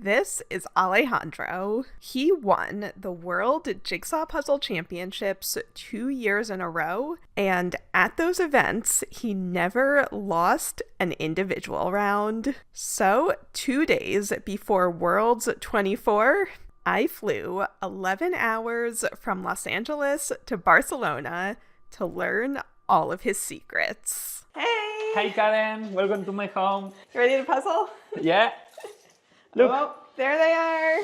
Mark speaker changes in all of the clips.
Speaker 1: This is Alejandro. He won the World Jigsaw Puzzle Championships 2 years in a row, and at those events, he never lost an individual round. So, 2 days before Worlds 24, I flew 11 hours from Los Angeles to Barcelona to learn all of his secrets. Hey!
Speaker 2: Hi Karen, welcome to my home.
Speaker 1: You ready to puzzle?
Speaker 2: Yeah. Look.
Speaker 1: Oh, there they are.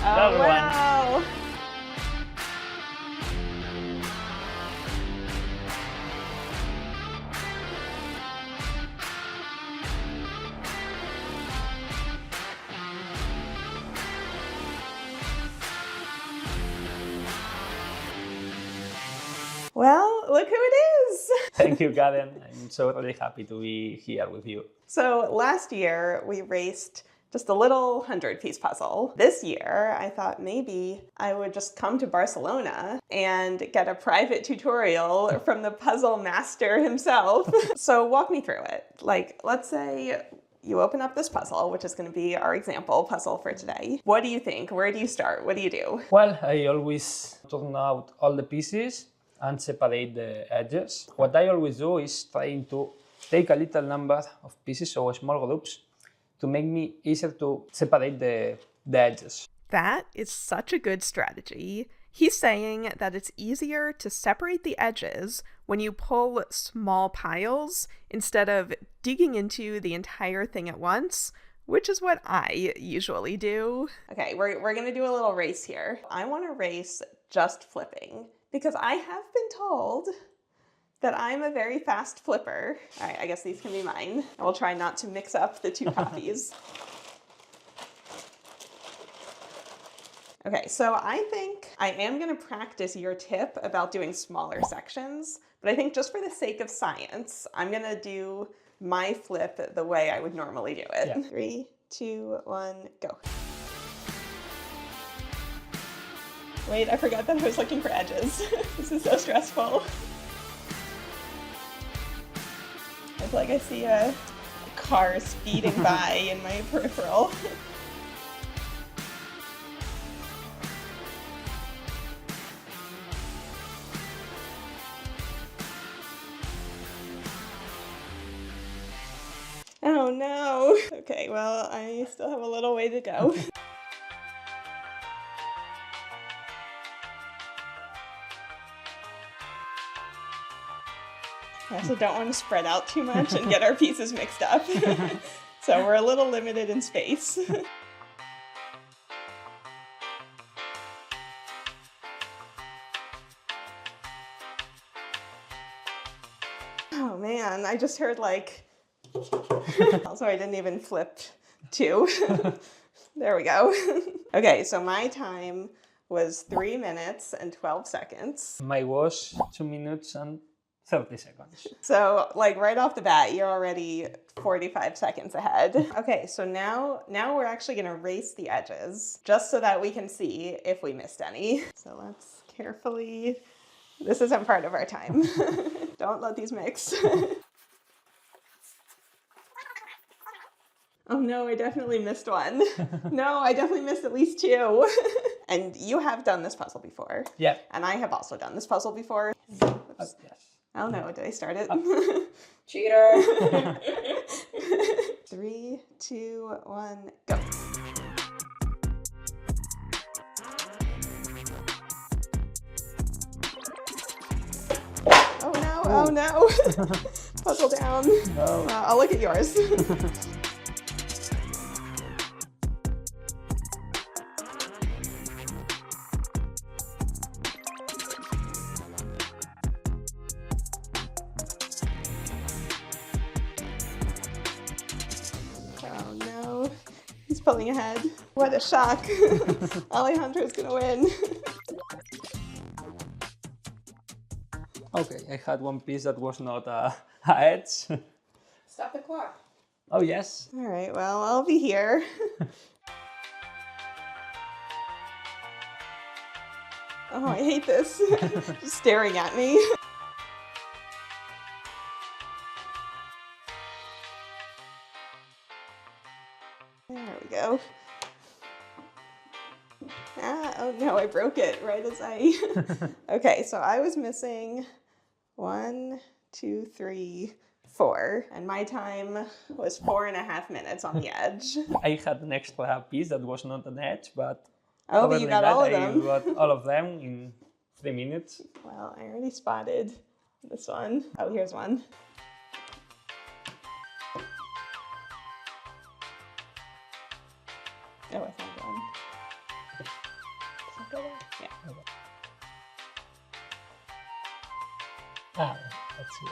Speaker 1: Oh, wow. Well, look who it is!
Speaker 2: Thank you, Karen. I'm so really happy to be here with you.
Speaker 1: So last year we raced just a little 100-piece puzzle. This year I thought maybe I would just come to Barcelona and get a private tutorial from the puzzle master himself. So walk me through it. Like, let's say you open up this puzzle, which is going to be our example puzzle for today. What do you think? Where do you start? What do you do?
Speaker 2: Well, I always turn out all the pieces and separate the edges. What I always do is trying to take a little number of pieces, so small groups, to make me easier to separate the edges.
Speaker 1: That is such a good strategy. He's saying that it's easier to separate the edges when you pull small piles instead of digging into the entire thing at once, which is what I usually do. Okay, we're gonna do a little race here. I want to race just flipping, because I have been told that I'm a very fast flipper. All right, I guess these can be mine. I will try not to mix up the two copies. Okay, so I think I am gonna practice your tip about doing smaller sections, but I think just for the sake of science, I'm gonna do my flip the way I would normally do it. Yeah. 3, 2, 1, go. Wait, I forgot that I was looking for edges. This is so stressful. I feel like I see a car speeding by in my peripheral. Oh no. Okay, well, I still have a little way to go. I also don't want to spread out too much and get our pieces mixed up. So we're a little limited in space. Oh man, I just heard like... Also, I didn't even flip 2. There we go. Okay, so my time was 3 minutes and 12 seconds.
Speaker 2: Mine was 2 minutes and 30 seconds.
Speaker 1: So, like, right off the bat, you're already 45 seconds ahead. Okay, so now we're actually gonna race the edges, just so that we can see if we missed any. So let's carefully... This isn't part of our time. Don't let these mix. Oh no, I definitely missed one. No, I definitely missed at least 2. And you have done this puzzle before.
Speaker 2: Yeah.
Speaker 1: And I have also done this puzzle before.
Speaker 2: Yes.
Speaker 1: Oh no, did I start it?
Speaker 3: Cheater!
Speaker 1: 3, 2, 1, go. Oh no, oh no. Puzzle down.
Speaker 2: No.
Speaker 1: I'll look at yours. Oh no, he's pulling ahead. What a shock. Alejandro's gonna win.
Speaker 2: Okay, I had one piece that was not a edge.
Speaker 3: Stop the clock.
Speaker 2: Oh yes.
Speaker 1: All right, well, I'll be here. Oh, I hate this. Just staring at me. There we go. Oh no, I broke it right as I... Okay, so I was missing 1, 2, 3, 4. And my time was 4.5 minutes on the edge.
Speaker 2: I had an extra piece that was not an edge, but...
Speaker 1: Oh, but you got all of them.
Speaker 2: I got all of them in 3 minutes.
Speaker 1: Well, I already spotted this one. Oh, here's one. Oh, I found one. Does that go there? Yeah.
Speaker 2: Okay. Ah, let's see.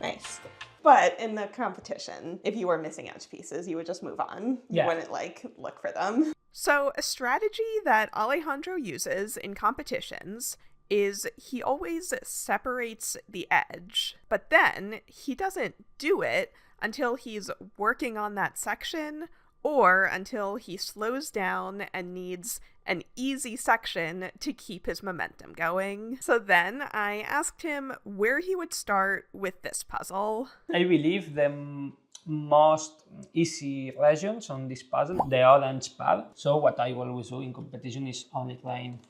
Speaker 1: Nice. But in the competition, if you were missing edge pieces, you would just move on.
Speaker 2: Yeah.
Speaker 1: You wouldn't, like, look for them. So a strategy that Alejandro uses in competitions is he always separates the edge, but then he doesn't do it until he's working on that section or until he slows down and needs an easy section to keep his momentum going. So then I asked him where he would start with this puzzle.
Speaker 2: I believe the most easy regions on this puzzle, the orange part. So what I always do in competition is only trying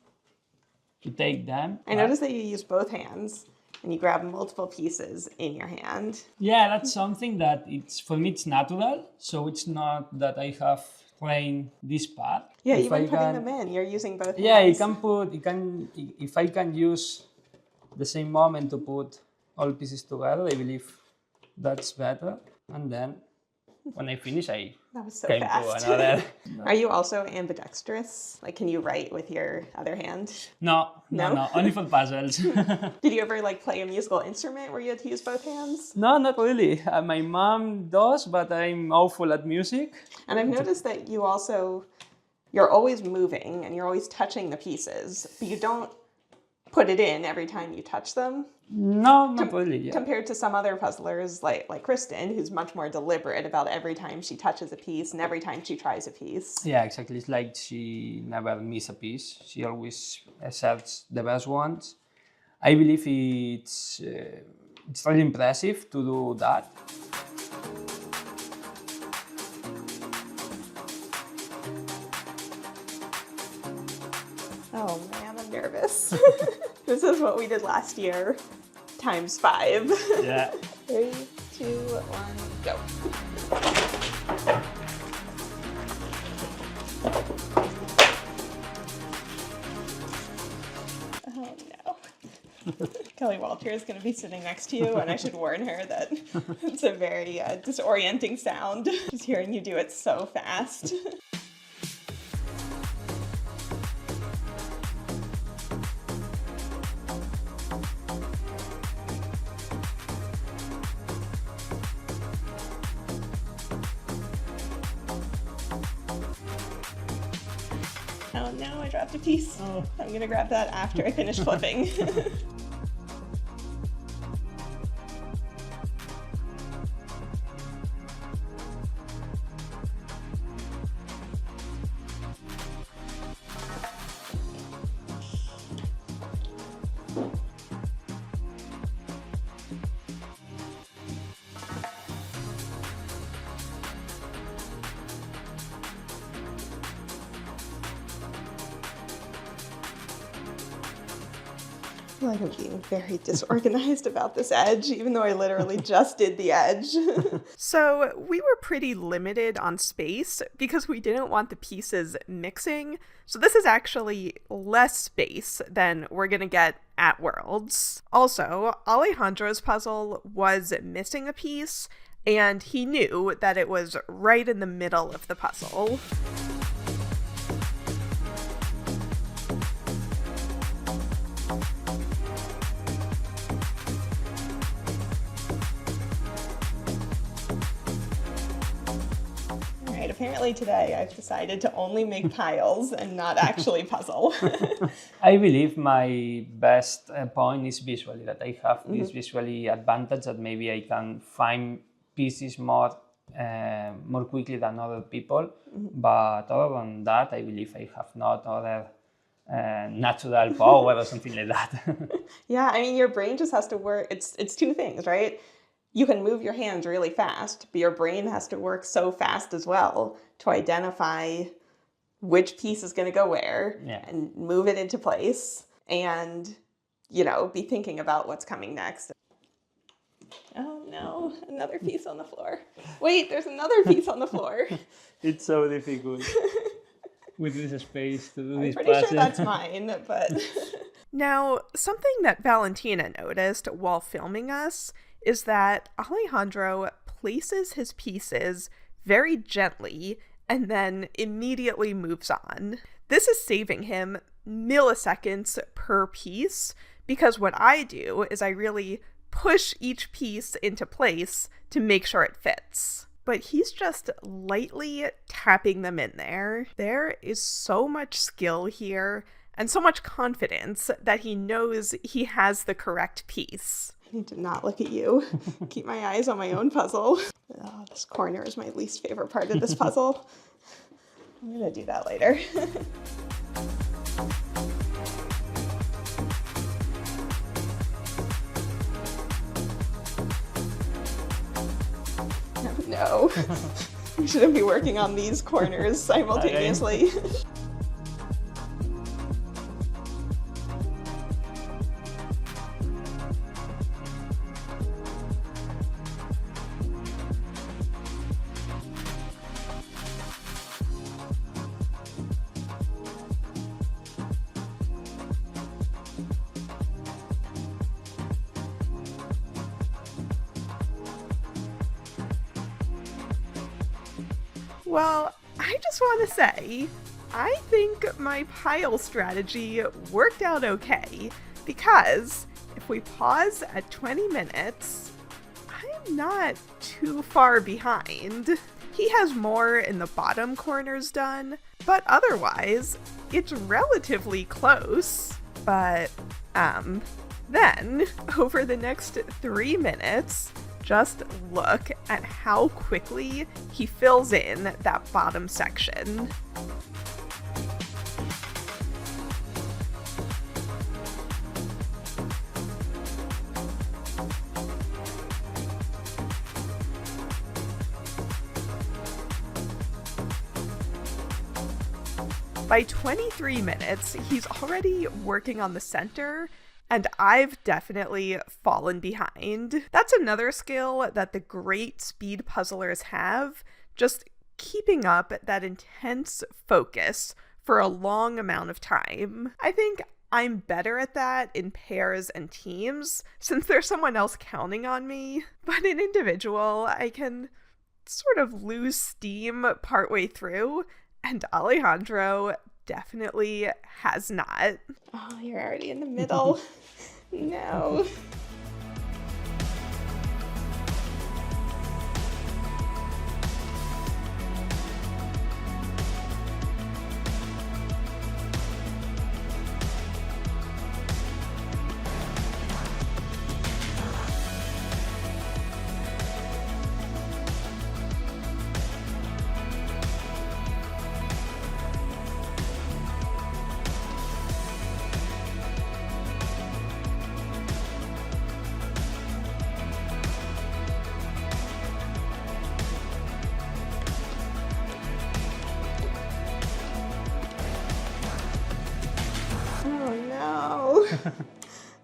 Speaker 2: to take them.
Speaker 1: I noticed that you use both hands and you grab multiple pieces in your hand.
Speaker 2: Yeah, that's something that for me it's natural. So it's not that I have trained this part.
Speaker 1: Yeah, even putting them in, you're using both hands.
Speaker 2: Yeah, if I can use the same moment to put all pieces together, I believe that's better. And then when I finish, I
Speaker 1: that was so
Speaker 2: came
Speaker 1: fast.
Speaker 2: to another.
Speaker 1: Are you also ambidextrous? Like, can you write with your other hand?
Speaker 2: No, only for puzzles.
Speaker 1: Did you ever like play a musical instrument where you had to use both hands?
Speaker 2: No, not really. My mom does, but I'm awful at music.
Speaker 1: And I've noticed that you're always moving and you're always touching the pieces, but you don't put it in every time you touch them.
Speaker 2: No, not really. Yeah.
Speaker 1: Compared to some other puzzlers like Kristen, who's much more deliberate about every time she touches a piece and every time she tries a piece.
Speaker 2: Yeah, exactly. It's like she never misses a piece. She always asserts the best ones. I believe it's really impressive to do that.
Speaker 1: Oh man, I'm nervous. This is what we did last year, times 5.
Speaker 2: Yeah.
Speaker 1: 3, 2, 1, go. Oh no. Kelly Walter is going to be sitting next to you, and I should warn her that it's a very disorienting sound, just hearing you do it so fast. Oh no, I dropped a piece.
Speaker 2: Oh.
Speaker 1: I'm going to grab that after I finish flipping. I feel like I'm being very disorganized about this edge, even though I literally just did the edge. So we were pretty limited on space because we didn't want the pieces mixing. So this is actually less space than we're going to get at Worlds. Also, Alejandro's puzzle was missing a piece, and he knew that it was right in the middle of the puzzle. Apparently today I've decided to only make piles and not actually puzzle.
Speaker 2: I believe my best point is visually, that I have this visually advantage that maybe I can find pieces more quickly than other people. But other than that, I believe I have not other natural power or something like that.
Speaker 1: Yeah, I mean, your brain just has to work. It's two things, right?
Speaker 4: you can move your hands really fast, but your brain has to work so fast as well to identify which piece is going to go where and move it into place and, be thinking about what's coming next. Oh no, another piece on the floor. Wait, there's another piece on the floor.
Speaker 2: It's so difficult with this space to do this
Speaker 4: I'm pretty
Speaker 2: puzzle.
Speaker 4: sure that's mine, but...
Speaker 1: Now, something that Valentina noticed while filming us is that Alejandro places his pieces very gently and then immediately moves on. This is saving him milliseconds per piece, because what I do is I really push each piece into place to make sure it fits. But he's just lightly tapping them in there. There is so much skill here and so much confidence that he knows he has the correct piece.
Speaker 4: I need to not look at you. Keep my eyes on my own puzzle. Oh, this corner is my least favorite part of this puzzle. I'm gonna do that later. No, we shouldn't be working on these corners simultaneously.
Speaker 1: Well, I just want to say, I think my pile strategy worked out okay, because if we pause at 20 minutes, I'm not too far behind. He has more in the bottom corners done, but otherwise, it's relatively close. But, then, over the next 3 minutes, just look at how quickly he fills in that bottom section. By 23 minutes, he's already working on the center, and I've definitely fallen behind. That's another skill that the great speed puzzlers have, just keeping up that intense focus for a long amount of time. I think I'm better at that in pairs and teams, since there's someone else counting on me, but in individual, I can sort of lose steam partway through, and Alejandro definitely has not.
Speaker 4: Oh, you're already in the middle. No.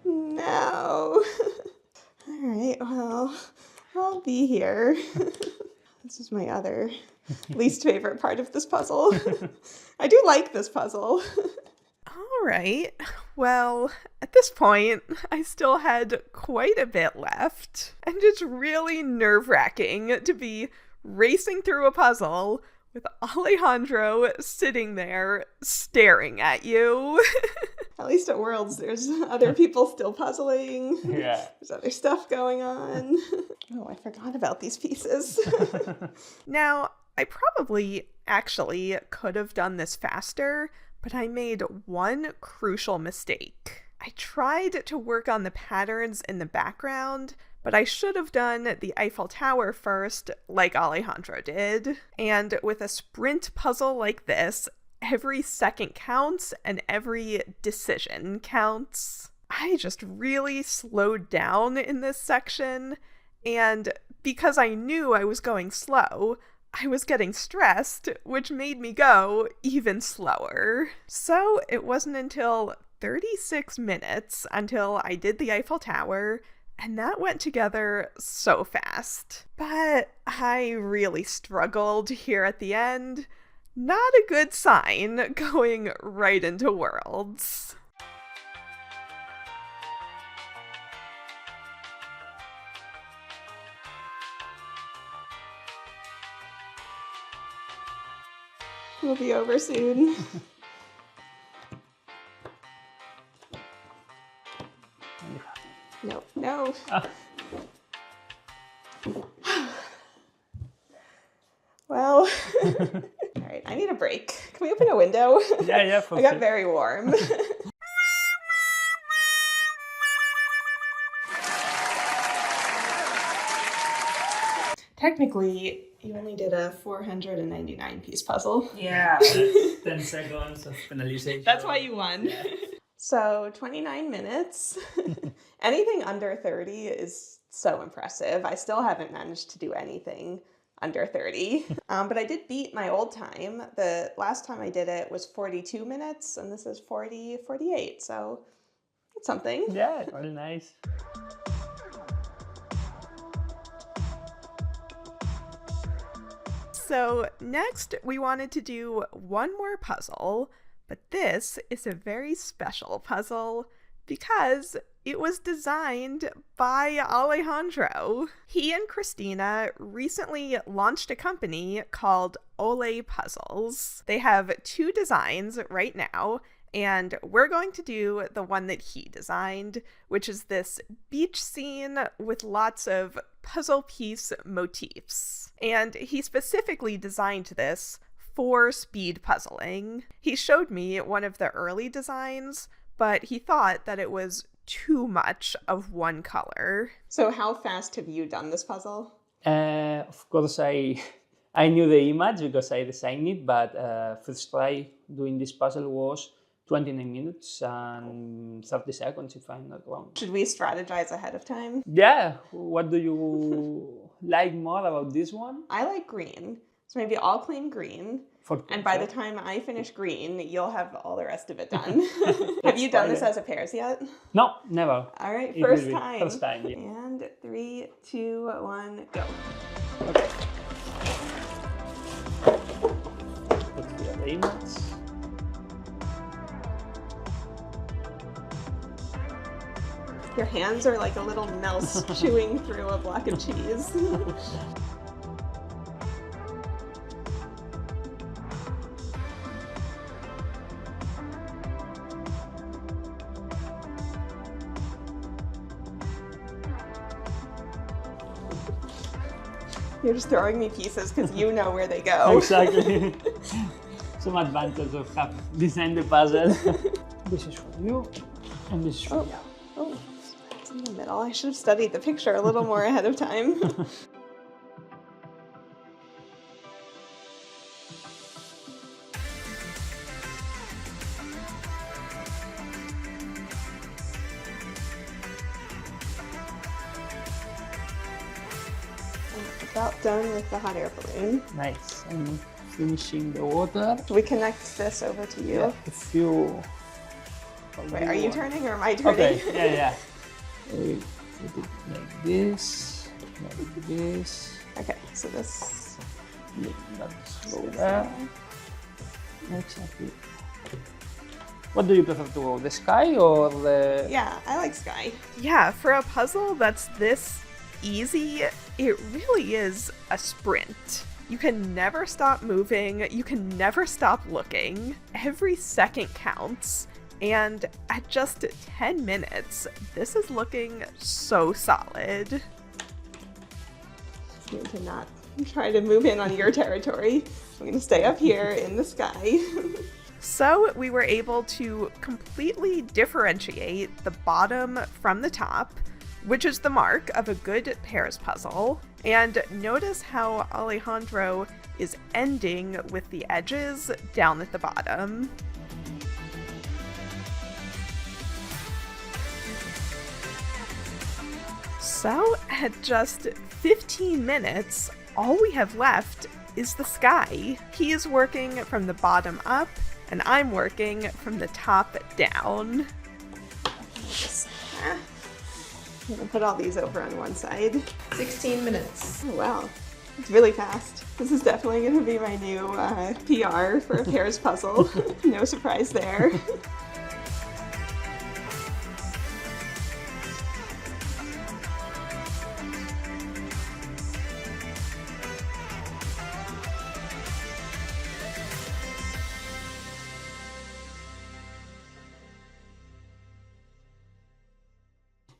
Speaker 4: No. All right, well, I'll be here. This is my other least favorite part of this puzzle. I do like this puzzle.
Speaker 1: All right. Well, at this point, I still had quite a bit left. And it's really nerve-wracking to be racing through a puzzle with Alejandro sitting there staring at you.
Speaker 4: At least at Worlds, there's other people still puzzling.
Speaker 2: Yeah.
Speaker 4: There's other stuff going on. Oh, I forgot about these pieces.
Speaker 1: Now, I probably actually could have done this faster, but I made one crucial mistake. I tried to work on the patterns in the background, but I should have done the Eiffel Tower first, like Alejandro did. And with a sprint puzzle like this, every second counts and every decision counts. I just really slowed down in this section, And because I knew I was going slow, I was getting stressed, which made me go even slower. So it wasn't until 36 minutes until I did the Eiffel Tower, and that went together so fast. But I really struggled here at the end. Not a good sign going right into Worlds.
Speaker 4: We'll be over soon. No. Well, all right, I need a break. Can we open a window?
Speaker 2: Yeah,
Speaker 4: I got very warm. Technically, you only did a 499 piece puzzle.
Speaker 2: Yeah, that's 10 seconds of penalization.
Speaker 4: That's why you won.
Speaker 2: Yeah.
Speaker 4: So 29 minutes. Anything under 30 is so impressive. I still haven't managed to do anything under 30. But I did beat my old time. The last time I did it was 42 minutes, and this is 48. So it's something.
Speaker 2: Yeah, very nice.
Speaker 1: So next, we wanted to do one more puzzle, but this is a very special puzzle because it was designed by Alejandro. He and Christina recently launched a company called Olé Puzzles. They have 2 designs right now, and we're going to do the one that he designed, which is this beach scene with lots of puzzle piece motifs. And he specifically designed this for speed puzzling. He showed me one of the early designs, but he thought that it was too much of one color.
Speaker 4: So how fast have you done this puzzle?
Speaker 2: Of course, I knew the image because I designed it, but first try doing this puzzle was 29 minutes and 30 seconds, if I'm not wrong.
Speaker 4: Should we strategize ahead of time?
Speaker 2: Yeah, what do you like more about this one?
Speaker 4: I like green, so maybe I'll claim green. And by the time I finish green, you'll have all the rest of it done. Have you done this as a pairs yet?
Speaker 2: No, never.
Speaker 4: All right,
Speaker 2: It
Speaker 4: first
Speaker 2: will be
Speaker 4: time.
Speaker 2: First time, yeah.
Speaker 4: And 3, 2, 1, go.
Speaker 2: Okay. Let's do the image.
Speaker 4: Your hands are like a little mouse chewing through a block of cheese. You're just throwing me pieces because you know where they go.
Speaker 2: Exactly. Some advantage of having designed the puzzle. This is for you, and this is for you.
Speaker 4: Oh, it's in the middle. I should have studied the picture a little more ahead of time. About done with the hot air balloon.
Speaker 2: Nice. I'm finishing the water.
Speaker 4: Do we connect this over to you?
Speaker 2: Yeah, if you...
Speaker 4: Wait, are you turning or am I turning?
Speaker 2: Okay, yeah. Put it like this, like this.
Speaker 4: Okay, so this...
Speaker 2: Let's go there. Exactly. What do you prefer to go, the sky or the...
Speaker 4: Yeah, I like sky.
Speaker 1: Yeah, for a puzzle that's this easy, it really is a sprint. You can never stop moving, you can never stop looking. Every second counts, and at just 10 minutes, this is looking so solid.
Speaker 4: I'm going to not try to move in on your territory. I'm going to stay up here in the sky.
Speaker 1: So we were able to completely differentiate the bottom from the top, which is the mark of a good pairs puzzle. And notice how Alejandro is ending with the edges down at the bottom. So So, at just 15 minutes, all we have left is the sky. He is working from the bottom up, and I'm working from the top down.
Speaker 4: I'm gonna put all these over on one side.
Speaker 3: 16 minutes.
Speaker 4: Oh, wow. It's really fast. This is definitely going to be my new PR for a pairs puzzle. No surprise there.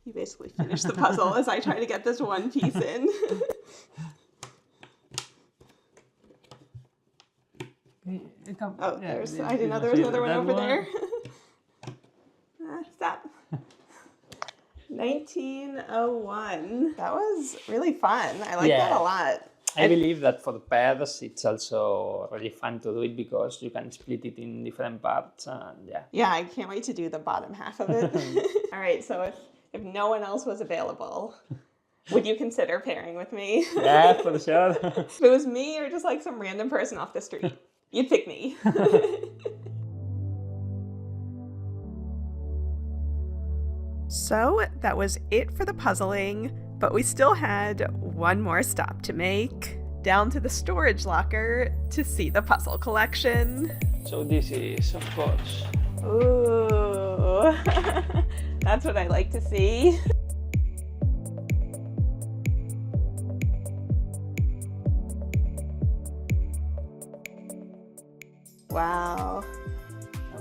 Speaker 4: You basically finish the puzzle as I try to get this one piece in. Oh, there's, I didn't know there was another one over there. Stop. 1901. That was really fun. I like that a lot.
Speaker 2: I believe that for pairs, it's also really fun to do it because you can split it in different parts. And
Speaker 4: yeah, I can't wait to do the bottom half of it. All right, so if no one else was available, would you consider pairing with me?
Speaker 2: Yeah, for sure.
Speaker 4: If it was me or just like some random person off the street, you'd pick me.
Speaker 1: So that was it for the puzzling, but we still had one more stop to make. Down to the storage locker to see the puzzle collection.
Speaker 2: So this is, of course.
Speaker 4: Ooh, that's what I like to see. Wow.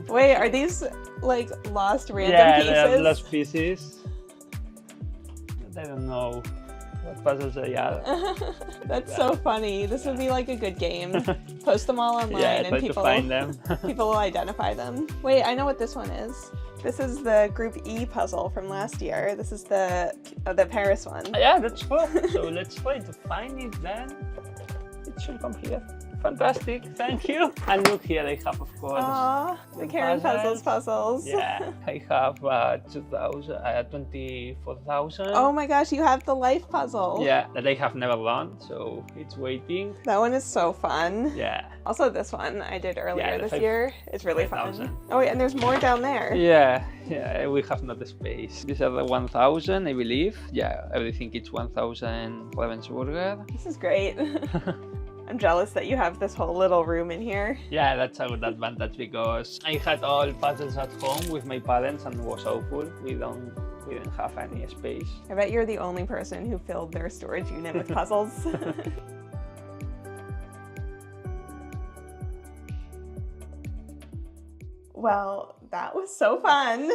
Speaker 4: Wait, are these like lost random pieces?
Speaker 2: Yeah, they are lost pieces. But I don't know what puzzles they are.
Speaker 4: That's so funny. This would be like a good game. Post them all online and people
Speaker 2: find them.
Speaker 4: People will identify them. Wait, I know what this one is. This is the Group E puzzle from last year. This is the Paris one.
Speaker 2: Yeah, that's cool. So let's try to find it then. It should come here. Fantastic, thank you. And look here, I have, of course,
Speaker 4: the Karen puzzles.
Speaker 2: Yeah, I have 24,000.
Speaker 4: Oh my gosh, you have the life puzzle.
Speaker 2: Yeah, that I have never done, so it's waiting.
Speaker 4: That one is so fun.
Speaker 2: Yeah.
Speaker 4: Also, this one I did earlier this year. It's really fun.
Speaker 2: 5,000.
Speaker 4: Oh wait, and there's more down there.
Speaker 2: Yeah, we have not the space. These are the 1,000, I believe. Yeah, everything is 1,000 Ravensburger.
Speaker 4: This is great. I'm jealous that you have this whole little room in here.
Speaker 2: Yeah, that's a good advantage because I had all puzzles at home with my parents and it was awful. We didn't have any space.
Speaker 4: I bet you're the only person who filled their storage unit with puzzles. Well, that was so fun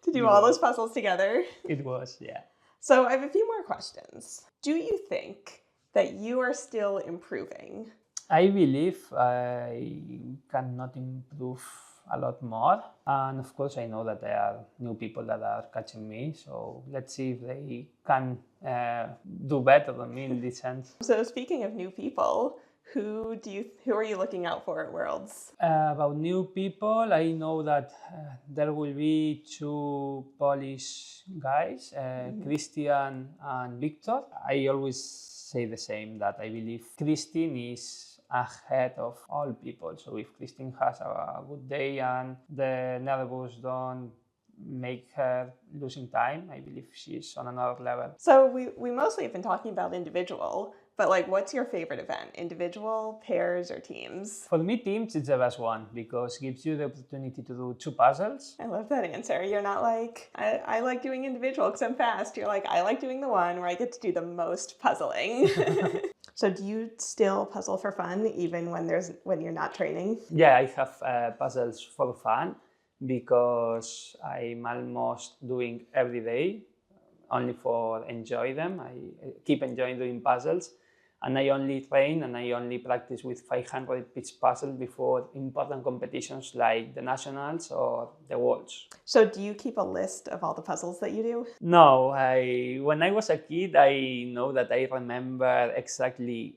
Speaker 4: to do all those puzzles together.
Speaker 2: It was, yeah.
Speaker 4: So I have a few more questions. Do you think that you are still improving?
Speaker 2: I believe I cannot improve a lot more. And of course, I know that there are new people that are catching me. So let's see if they can do better than me in this sense.
Speaker 4: So speaking of new people, who are you looking out for at Worlds?
Speaker 2: About new people, I know that there will be two Polish guys, Christian and Victor. I always say the same, that I believe Christine is ahead of all people. So if Christine has a good day and the nervous don't make her losing time, I believe she's on another level.
Speaker 4: So we mostly have been talking about individual, but like what's your favorite event? Individual, pairs, or teams?
Speaker 2: For me, teams is the best one because it gives you the opportunity to do two puzzles.
Speaker 4: I love that answer. You're not like, I like doing individual because I'm fast. You're like, I like doing the one where I get to do the most puzzling. So do you still puzzle for fun even when you're not training?
Speaker 2: Yeah, I have puzzles for fun because I'm almost doing every day, only for enjoy them. I keep enjoying doing puzzles. And I only train and I only practice with 500-piece puzzle before important competitions like the Nationals or the Worlds.
Speaker 4: So do you keep a list of all the puzzles that you do?
Speaker 2: No, when I was a kid, I know that I remember exactly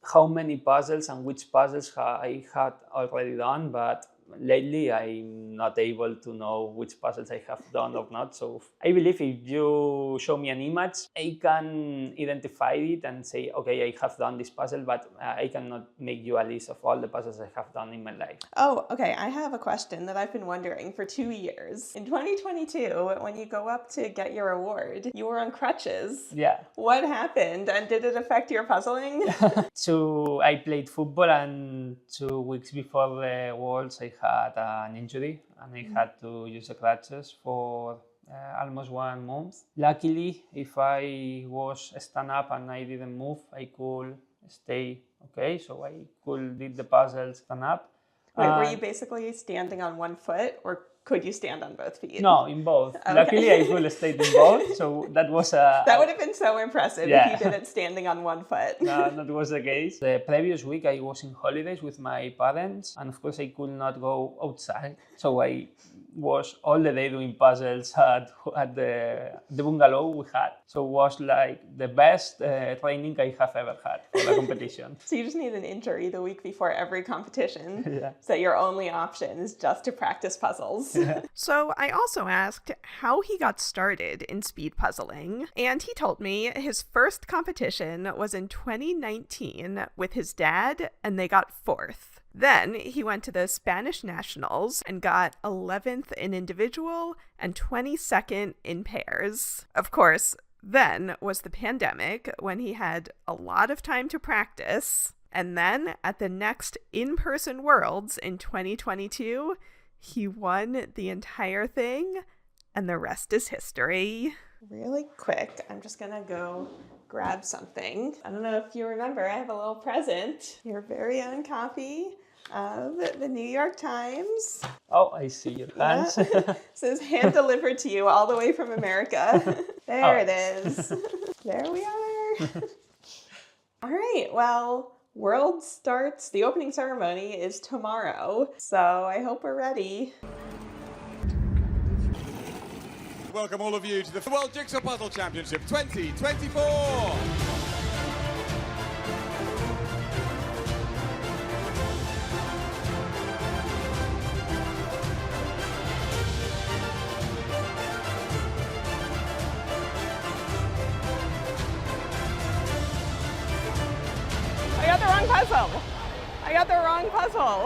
Speaker 2: how many puzzles and which puzzles I had already done, but lately I'm not able to know which puzzles I have done or not. So I believe if you show me an image, I can identify it and say, okay, I have done this puzzle, but I cannot make you a list of all the puzzles I have done in my life.
Speaker 4: Oh, okay. I have a question that I've been wondering for 2 years. In 2022, when you go up to get your award, you were on crutches.
Speaker 2: Yeah.
Speaker 4: What happened, and did it affect your puzzling?
Speaker 2: So I played football, and 2 weeks before the Worlds, I had an injury, and I had to use the crutches for almost 1 month. Luckily, if I was stand up and I didn't move, I could stay okay. So I could did the puzzles stand up.
Speaker 4: Wait, were you basically standing on one foot, or could you stand on both feet?
Speaker 2: No, in both.
Speaker 4: Okay.
Speaker 2: Luckily, I could stay in both. So that was
Speaker 4: that would have been so impressive
Speaker 2: Yeah.
Speaker 4: if you did it standing on one foot.
Speaker 2: No, that was the case. The previous week, I was in holidays with my parents, and of course, I could not go outside. So I was all the day doing puzzles at the bungalow we had. So it was like the best training I have ever had for the competition.
Speaker 4: So you just need an injury the week before every competition.
Speaker 2: Yeah.
Speaker 4: So your only option is just to practice puzzles.
Speaker 1: So I also asked how he got started in speed puzzling, and he told me his first competition was in 2019 with his dad, and they got 4th. Then he went to the Spanish Nationals and got 11th in individual and 22nd in pairs. Of course, then was the pandemic, when he had a lot of time to practice. And then at the next in-person Worlds in 2022, he won the entire thing, and the rest is history.
Speaker 4: Really quick, I'm just gonna go grab something. I don't know if you remember, I have a little present. Your very own copy of the New York Times.
Speaker 2: Oh, I see your hands.
Speaker 4: Says hand delivered to you all the way from America. There it is. There we are. All right, well, World starts, the opening ceremony is tomorrow, so I hope we're ready.
Speaker 5: Welcome all of you to the World Jigsaw Puzzle Championships 2024.
Speaker 1: I got the wrong puzzle.